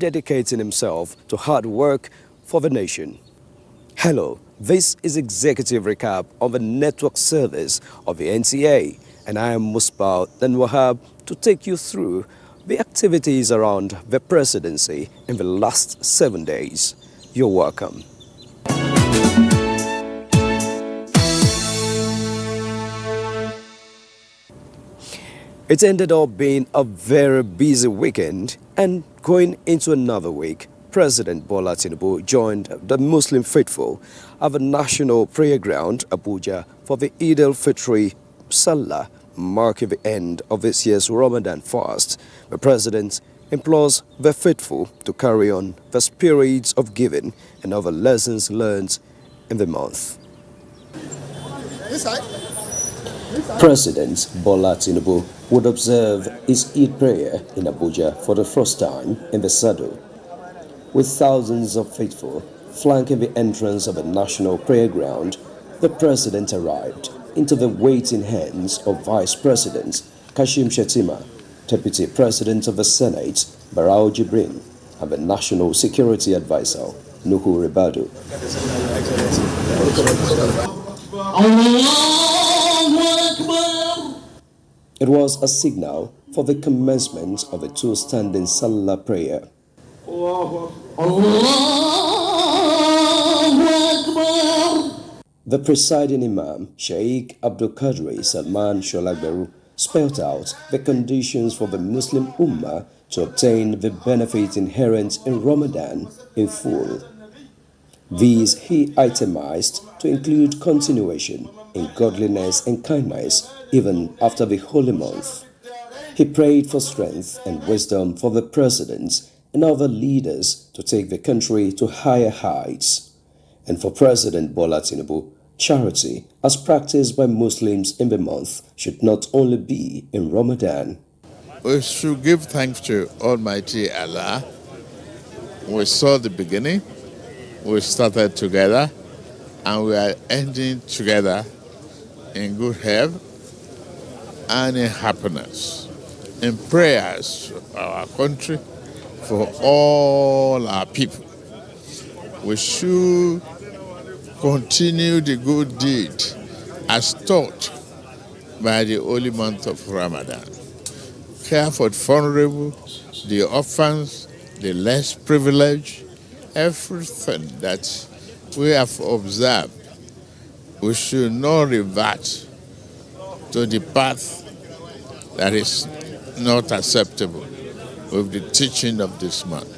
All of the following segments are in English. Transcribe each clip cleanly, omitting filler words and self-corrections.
dedicating himself to hard work for the nation. Hello, this is Executive Recap on the network service of the NTA, and I am Musbah and Wahab to take you through the activities around the presidency in the last 7 days. You're welcome. It ended up being a very busy weekend, and going into another week, President Bola Tinubu joined the Muslim faithful at the National Prayer Ground, Abuja, for the Eid al-Fitr Salah, marking the end of this year's Ramadan fast. The President implores the faithful to carry on the spirits of giving and other lessons learned in the month. President Bola Tinubu would observe his Eid prayer in Abuja for the first time in the saddle, with thousands of faithful flanking the entrance of the National Prayer Ground. The President arrived into the waiting hands of Vice President Kashim Shettima, Deputy President of the Senate Barau Jibrin, and the National Security Advisor Nuhu Ribadu. It was a signal for the commencement of a two-standing Salah prayer. The presiding Imam, Sheikh Abdul Qadri Salman Sholagberu, spelled out the conditions for the Muslim Ummah to obtain the benefit inherent in Ramadan in full. These he itemized to include continuation in godliness and kindness even after the holy month. He prayed for strength and wisdom for the president and other leaders to take the country to higher heights. And for President Bola Tinubu, charity as practiced by Muslims in the month should not only be in Ramadan. We should give thanks to Almighty Allah. We saw the beginning, we started together, and we are ending together in good health and in happiness, in prayers for our country, for all our people. We should continue the good deed as taught by the holy month of Ramadan. Care for the vulnerable, the orphans, the less privileged, everything that we have observed. We should not revert to the path that is not acceptable with the teaching of this month.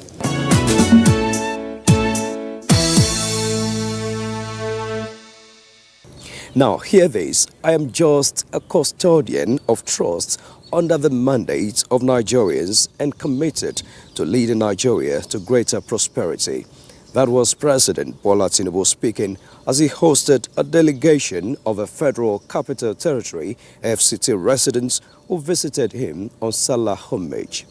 Now, hear this. I am just a custodian of trust under the mandate of Nigerians and committed to leading Nigeria to greater prosperity. That was President Bola Tinubu speaking as he hosted a delegation of the Federal Capital Territory FCT residents who visited him on Salah homage.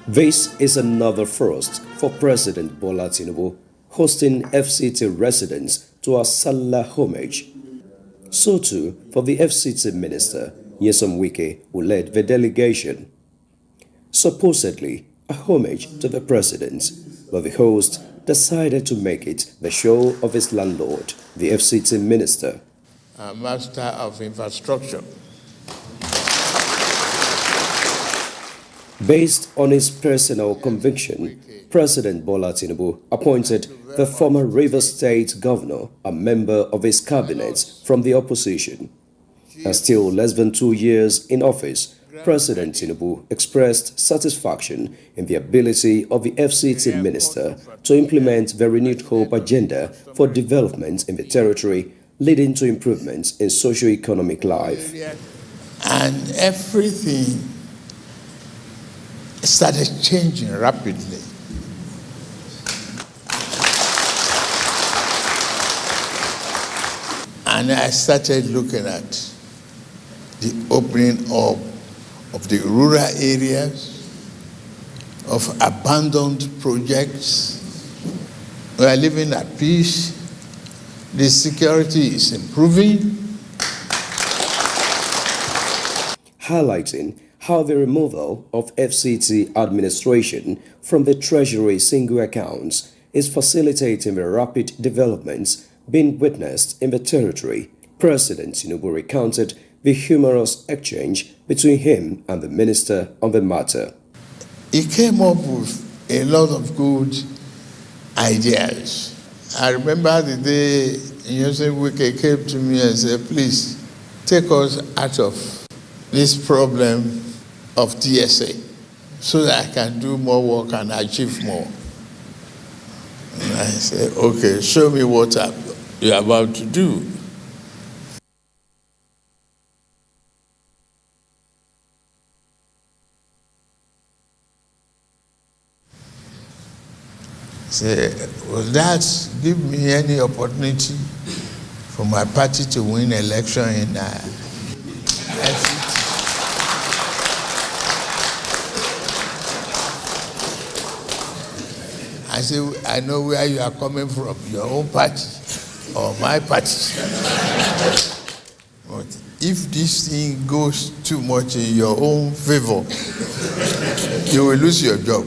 This is another first for President Bola Tinubu, hosting FCT residents to a Salah homage. So too for the FCT minister, Nyesom Wike, who led the delegation. Supposedly a homage to the president, but the host decided to make it the show of his landlord, the FCT minister. Master of Infrastructure. Based on his personal conviction, President Bola Tinubu appointed the former Rivers State governor a member of his cabinet from the opposition. And still less than 2 years in office, President Tinubu expressed satisfaction in the ability of the FCT minister to implement the renewed hope agenda for development in the territory, leading to improvements in socio-economic life. And everything started changing rapidly. And I started looking at the opening up of the rural areas, of abandoned projects. We are living at peace. The security is improving. Highlighting how the removal of FCT administration from the Treasury single accounts is facilitating the rapid developments being witnessed in the territory. President Tinubu recounted the humorous exchange between him and the minister on the matter. He came up with a lot of good ideas. I remember the day Wike came to me and said, please take us out of this problem of TSA so that I can do more work and achieve more. And I said, okay, show me what you're about to do. Say, will that give me any opportunity for my party to win election in FCT? I say, I know where you are coming from, your own party or my party. But if this thing goes too much in your own favor, you will lose your job.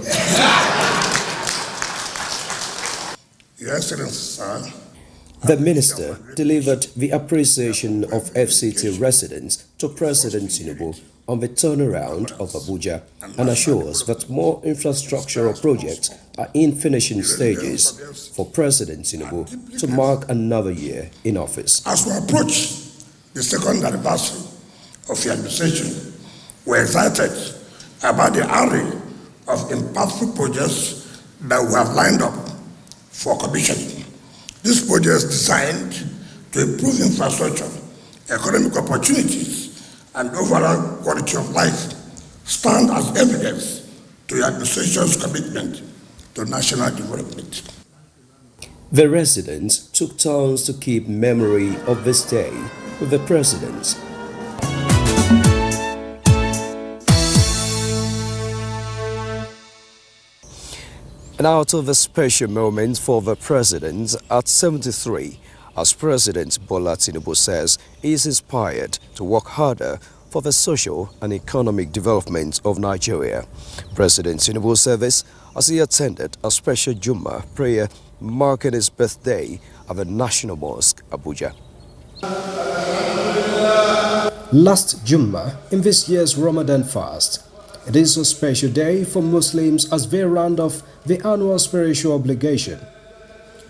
Your Excellency, sir. The minister delivered the appreciation of FCT residents to President Tinubu on the turnaround of Abuja and assures that more infrastructural projects are in finishing stages for President Tinubu to mark another year in office. As we approach the second anniversary of your administration, we're excited about the array of impactful projects that we have lined up for commissioning. These projects designed to improve infrastructure, economic opportunities, and overall quality of life stand as evidence to your administration's commitment to national development. The residents took turns to keep memory of this day with the president. And out of a special moment for the president at 73, as President Bola Tinubu says he is inspired to work harder for the social and economic development of Nigeria. President Tinubu said this as he attended a special Jummah prayer marking his birthday at the National Mosque, Abuja. Last Jummah in this year's Ramadan fast, it is a special day for Muslims as they round off the annual spiritual obligation.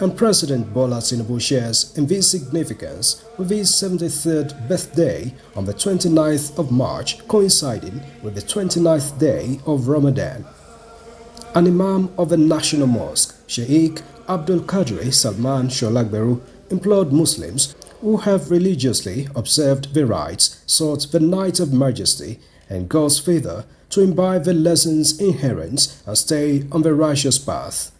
And President Bola Tinubu shares in this significance with his 73rd birthday on the 29th of March, coinciding with the 29th day of Ramadan. An Imam of the National Mosque, Sheikh Abdul Qadri Salman Sholagberu, implored Muslims who have religiously observed the rites, sought the night of majesty and God's favor to imbibe the lessons inherent and stay on the righteous path.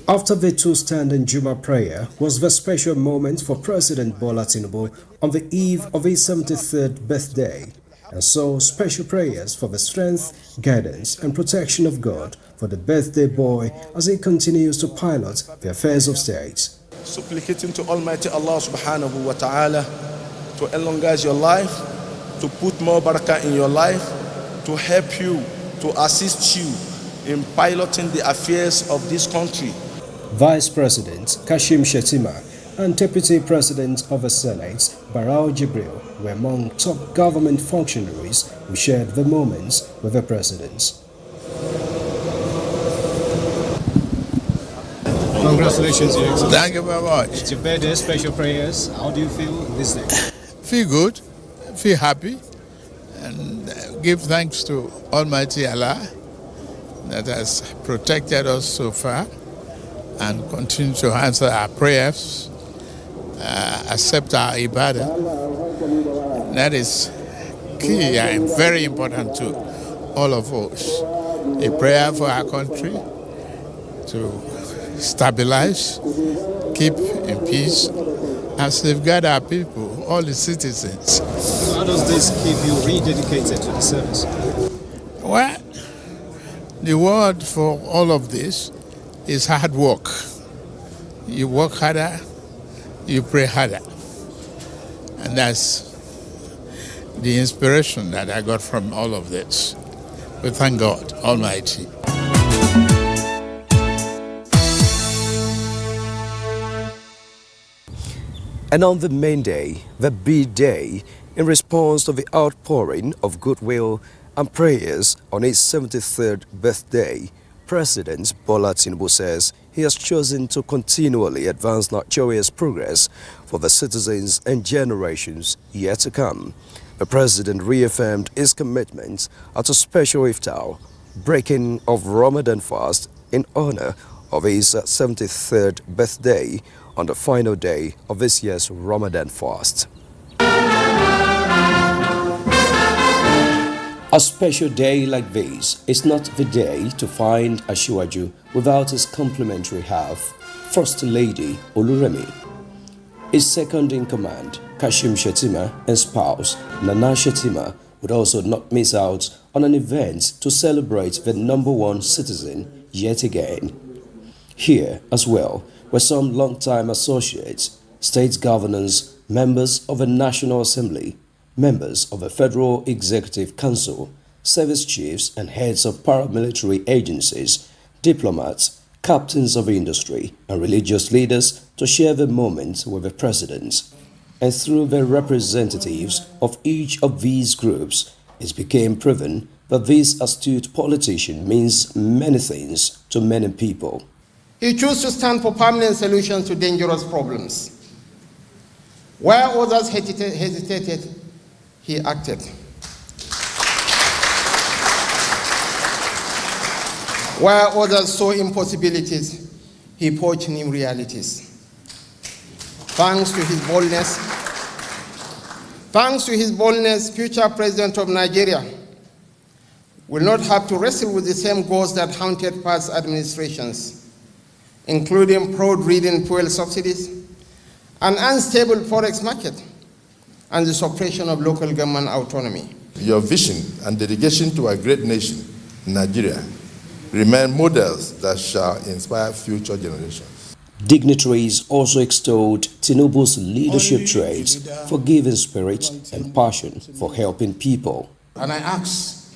After the two-standing Jummah prayer was the special moment for President Bola Tinubu on the eve of his 73rd birthday, and so special prayers for the strength, guidance and protection of God for the birthday boy as he continues to pilot the affairs of state. Supplicating to Almighty Allah subhanahu wa ta'ala to elongate your life, to put more barakah in your life, to help you, to assist you in piloting the affairs of this country. Vice President Kashim Shettima and Deputy President of the Senate Barau Jibril were among top government functionaries who shared the moments with the president. Congratulations, Your Excellency. Thank you very much. It's your birthday, special prayers. How do you feel this day? Feel good, feel happy, and give thanks to Almighty Allah that has protected us so far and continue to answer our prayers, accept our ibadah. That is key and very important to all of us. A prayer for our country to stabilize, keep in peace, and safeguard our people, all the citizens. How does this keep you rededicated to the service? Well, The word for all of this is hard work. You work harder, you pray harder. And that's the inspiration that I got from all of this. We thank God Almighty. And on the main day, the big day, in response to the outpouring of goodwill and prayers on his 73rd birthday, President Bola Tinubu says he has chosen to continually advance Nigeria's progress for the citizens and generations yet to come. The president reaffirmed his commitment at a special iftar, breaking of Ramadan fast in honor of his 73rd birthday on the final day of this year's Ramadan fast. A special day like this is not the day to find Asiwaju without his complimentary half, First Lady Oluremi. His second in command, Kashim Shettima, and spouse, Nana Shettima, would also not miss out on an event to celebrate the #1 citizen yet again. Here as well were some long-time associates, state governors, members of the National Assembly, members of the Federal Executive Council, service chiefs and heads of paramilitary agencies, diplomats, captains of industry, and religious leaders to share the moment with the president. And through the representatives of each of these groups, it became proven that this astute politician means many things to many people. He chose to stand for permanent solutions to dangerous problems. Where others hesitated, he acted. Where others saw impossibilities, he forged new realities. Thanks to his boldness, future President of Nigeria will not have to wrestle with the same goals that haunted past administrations, including fraud-ridden fuel subsidies, an unstable forex market, and the suppression of local government autonomy. Your vision and dedication to a great nation, Nigeria, remain models that shall inspire future generations. Dignitaries also extolled Tinubu's leadership traits, forgiving spirit, and passion for helping people. And I asked,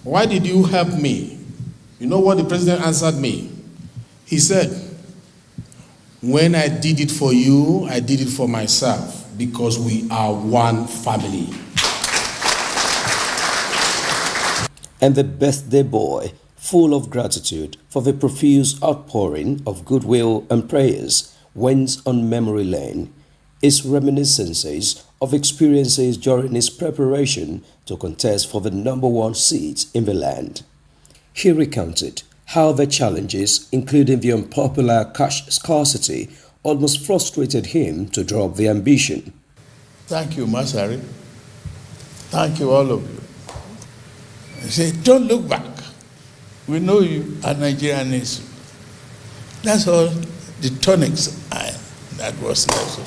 why did you help me? You know what the president answered me? He said, when I did it for you, I did it for myself, because we are one family. And the birthday boy, full of gratitude for the profuse outpouring of goodwill and prayers, went on memory lane, his reminiscences of experiences during his preparation to contest for the #1 seat in the land. He recounted how the challenges, including the unpopular cash scarcity, almost frustrated him to drop the ambition. Thank you, Masari. Thank you, all of you. I say, don't look back. We know you are Nigerian nation. That's all the tonics that was necessary.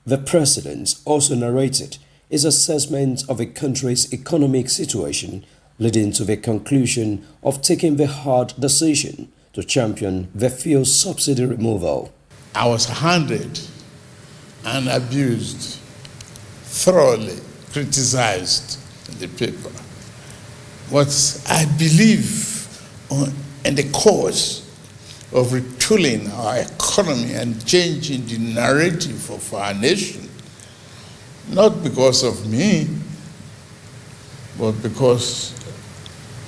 The president also narrated his assessment of the country's economic situation, leading to the conclusion of taking the hard decision to champion the fuel subsidy removal. I was handled and abused, thoroughly criticized in the paper. But I believe in the cause of retooling our economy and changing the narrative of our nation, not because of me, but because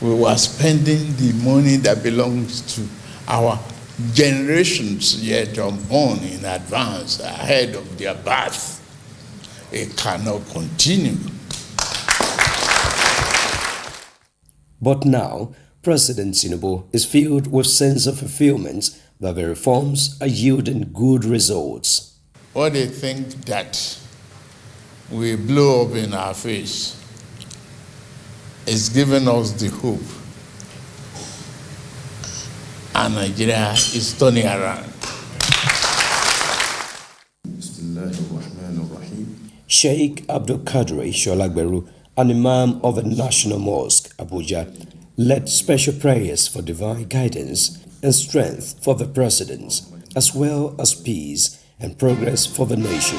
we were spending the money that belongs to our generations yet unborn in advance, ahead of their birth. It cannot continue. But now, President Tinubu is filled with sense of fulfillment that the reforms are yielding good results. What they think that we blow up in our face is giving us the hope, and Nigeria is turning around. Sheikh Abdul Kadri Sholagberu, an imam of a national mosque, Abuja, led special prayers for divine guidance and strength for the president, as well as peace and progress for the nation.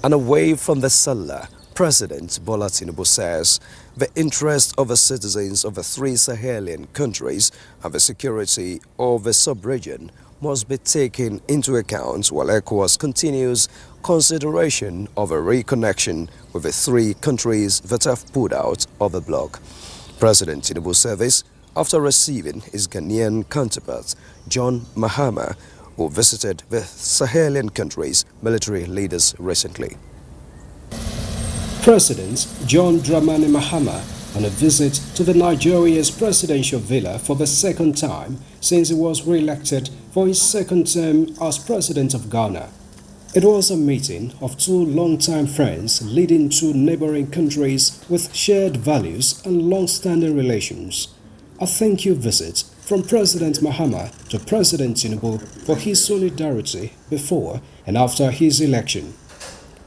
And away from the Salah, President Bola Tinubu says the interest of the citizens of the three Sahelian countries and the security of the sub-region must be taken into account while ECOWAS continues consideration of a reconnection with the three countries that have pulled out of the bloc. President Tinubu said this after receiving his Ghanaian counterpart, John Mahama, who visited the Sahelian countries' military leaders recently. President John Dramani Mahama on a visit to the Nigeria's presidential villa for the second time since he was re-elected for his second term as president of Ghana. It was a meeting of two long-time friends leading to neighboring countries with shared values and long-standing relations. A thank you visit from President Mahama to President Tinubu for his solidarity before and after his election.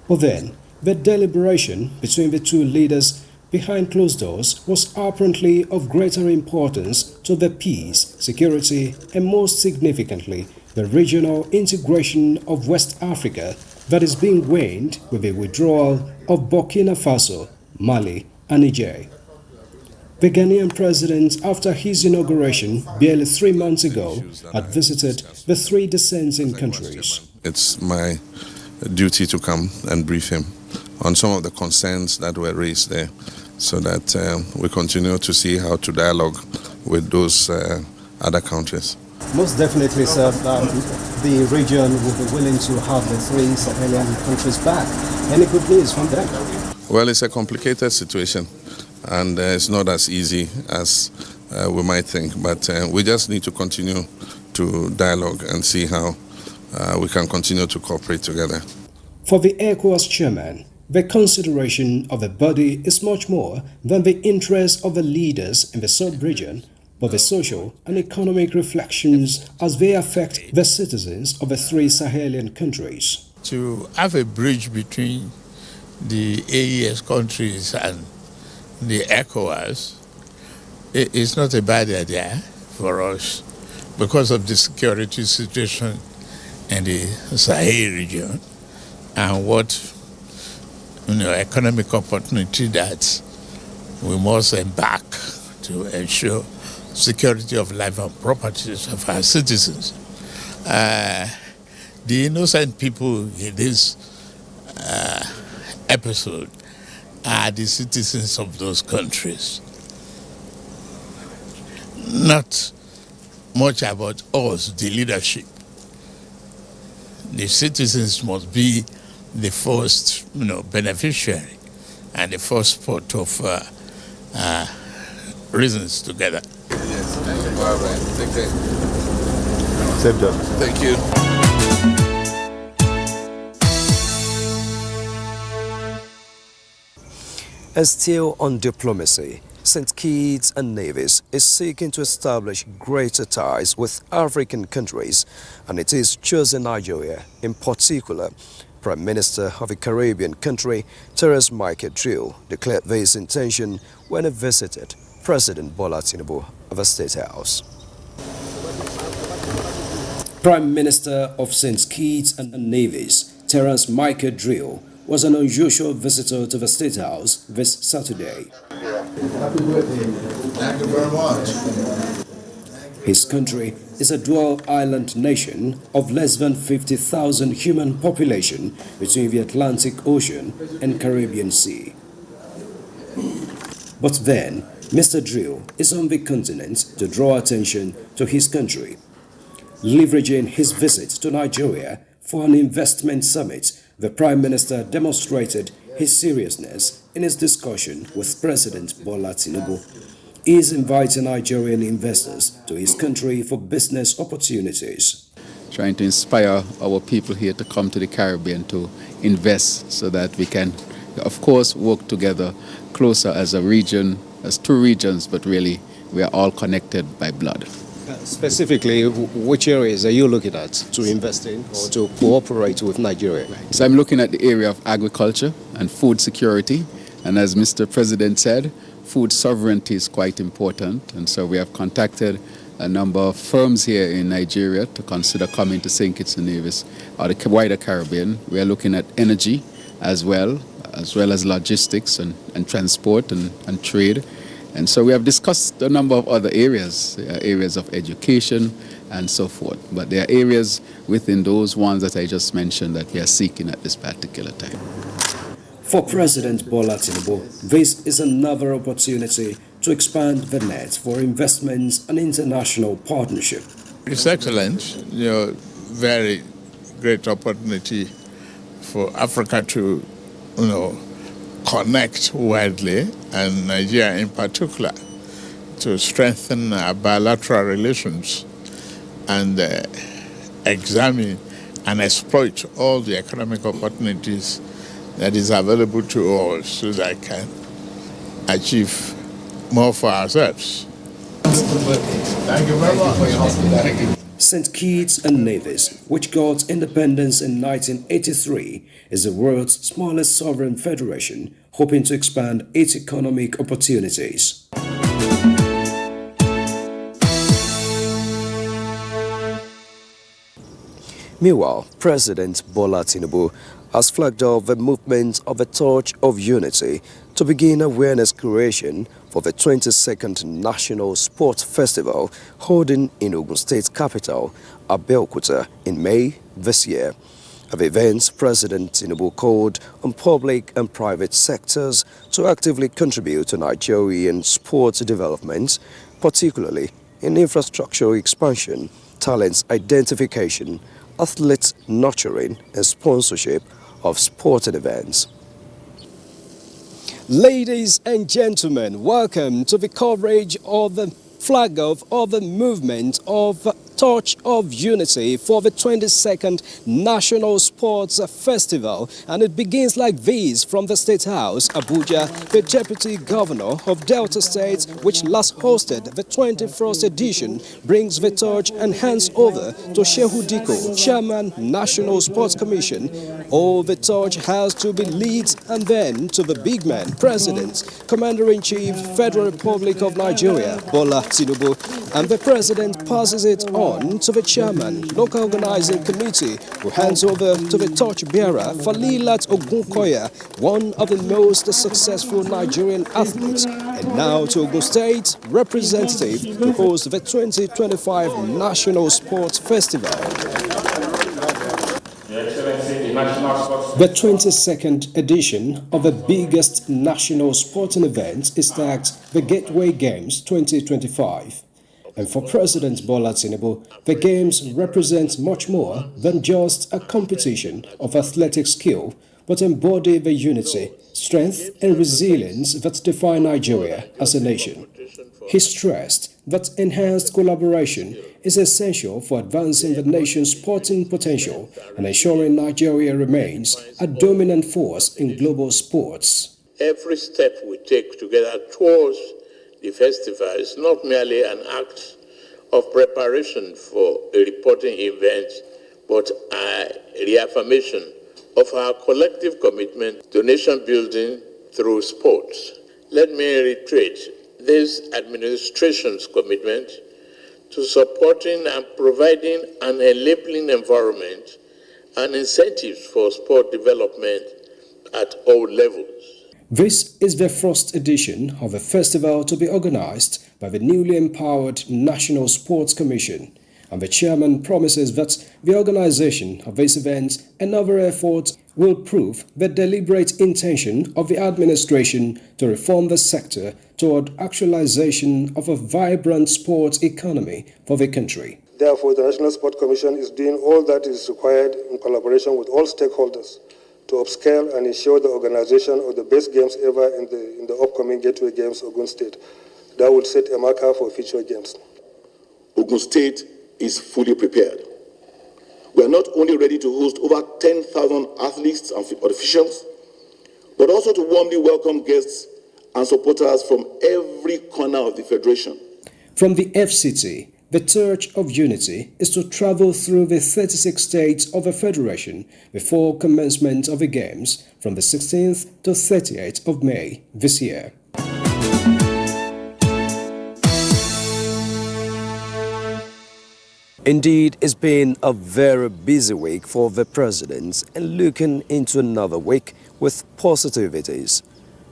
But then, the deliberation between the two leaders behind closed doors was apparently of greater importance to the peace, security, and most significantly, the regional integration of West Africa that is being waned with the withdrawal of Burkina Faso, Mali, and Niger. The Ghanaian president, after his inauguration barely 3 months ago, had visited the three dissenting countries. It's my duty to come and brief him on some of the concerns that were raised there so that we continue to see how to dialogue with those other countries. Most definitely, sir, the region will be willing to have the three Sahelian countries back. Any good news from them? Well, it's a complicated situation. And it's not as easy as we might think, but we just need to continue to dialogue and see how we can continue to cooperate together. For the ECOWAS chairman, the consideration of the body is much more than the interests of the leaders in the sub-region, but the social and economic reflections as they affect the citizens of the three Sahelian countries. To have a bridge between the AES countries and the ECOWAS, it's not a bad idea for us because of the security situation in the Sahel region and what economic opportunity that we must embark to ensure security of life and properties of our citizens. The innocent people in this episode are the citizens of those countries. Not much about us, the leadership. The citizens must be the first, beneficiary and the first part of reasons together. Yes, thank you. All right, take care. Safe job. Thank you. And still on diplomacy, St. Kitts and Nevis is seeking to establish greater ties with African countries, and it is choosing Nigeria in particular. Prime Minister of the Caribbean country, Terence Michael Drill, declared this intention when he visited President Bola Tinubu of the State House. Prime Minister of St. Kitts and Nevis, Terence Michael Drill, was an unusual visitor to the State House this Saturday. Happy birthday. Thank you very much. His country is a dual island nation of less than 50,000 human population between the Atlantic Ocean and Caribbean Sea. But then, Mr. Drill is on the continent to draw attention to his country. Leveraging his visit to Nigeria for an investment summit, the Prime Minister demonstrated his seriousness in his discussion with President Bola Tinubu. He is inviting Nigerian investors to his country for business opportunities. Trying to inspire our people here to come to the Caribbean to invest so that we can of course, work together closer as a region, as two regions, but really we are all connected by blood. Specifically, which areas are you looking at to invest in or to cooperate with Nigeria? So I'm looking at the area of agriculture and food security. And as Mr. President said, food sovereignty is quite important. And so we have contacted a number of firms here in Nigeria to consider coming to St. Kitts and Nevis or the wider Caribbean. We are looking at energy as well as logistics and transport and trade. And so we have discussed a number of other areas, areas of education and so forth. But there are areas within those ones that I just mentioned that we are seeking at this particular time. For President Bola Tinubu, this is another opportunity to expand the net for investments and international partnership. It's excellent, very great opportunity for Africa to, connect widely, and Nigeria in particular, to strengthen our bilateral relations and examine and exploit all the economic opportunities that is available to all so that we can achieve more for ourselves. Thank you very much. St. Kitts and Nevis, which got independence in 1983, is the world's smallest sovereign federation, hoping to expand its economic opportunities. Meanwhile, President Bola Tinubu has flagged off the movement of a Torch of Unity to begin awareness creation for the 22nd National Sports Festival holding in Ogun State capital, Abuja, in May this year. At the event, President Tinubu called on public and private sectors to actively contribute to Nigerian sports development, particularly in infrastructure expansion, talent identification, athlete nurturing and sponsorship of sporting events. Ladies and gentlemen, welcome to the coverage of the flag off of the movement of Torch of Unity for the 22nd National Sports Festival, and it begins like this from the State House, Abuja. The Deputy Governor of Delta State, which last hosted the 21st edition, brings the torch and hands over to Shehu Diko, Chairman, National Sports Commission. All the torch has to be lit, and then to the big man, President, Commander-in-Chief, Federal Republic of Nigeria, Bola Tinubu, and the President passes it on to the Chairman, Local Organizing Committee, who hands over to the torch-bearer, Falilat Ogunkoya, one of the most successful Nigerian athletes, and now to Ogun State representative to host the 2025 National Sports Festival. The 22nd edition of the biggest national sporting event is tagged the Gateway Games 2025. And for President Bola Tinubu, the Games represent much more than just a competition of athletic skill, but embody the unity, strength and resilience that define Nigeria as a nation. He stressed that enhanced collaboration is essential for advancing the nation's sporting potential and ensuring Nigeria remains a dominant force in global sports. Every step we take together towards the festival is not merely an act of preparation for a reporting event, but a reaffirmation of our collective commitment to nation building through sports. Let me reiterate this administration's commitment to supporting and providing an enabling environment and incentives for sport development at all levels. This is the first edition of the festival to be organized by the newly empowered National Sports Commission, and the chairman promises that the organization of this event and other efforts will prove the deliberate intention of the administration to reform the sector toward actualization of a vibrant sports economy for the country. Therefore, the National Sports Commission is doing all that is required in collaboration with all stakeholders to upscale and ensure the organization of the best games ever in the upcoming Gateway Games Ogun State. That will set a marker for future games. Ogun State is fully prepared. We are not only ready to host over 10,000 athletes and officials, but also to warmly welcome guests and supporters from every corner of the Federation. From the FCT, the Torch of Unity is to travel through the 36 states of the Federation before commencement of the Games from the 16th to 30th of May this year. Indeed, it's been a very busy week for the President and looking into another week with positivities.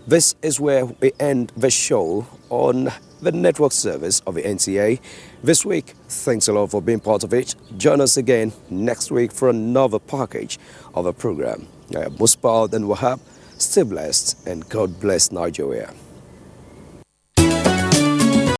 This is where we end the show on the network service of the NTA this week. Thanks a lot for being part of it. Join us again next week for another package of the program. I am Muspal and Wahab. Stay blessed and God bless Nigeria.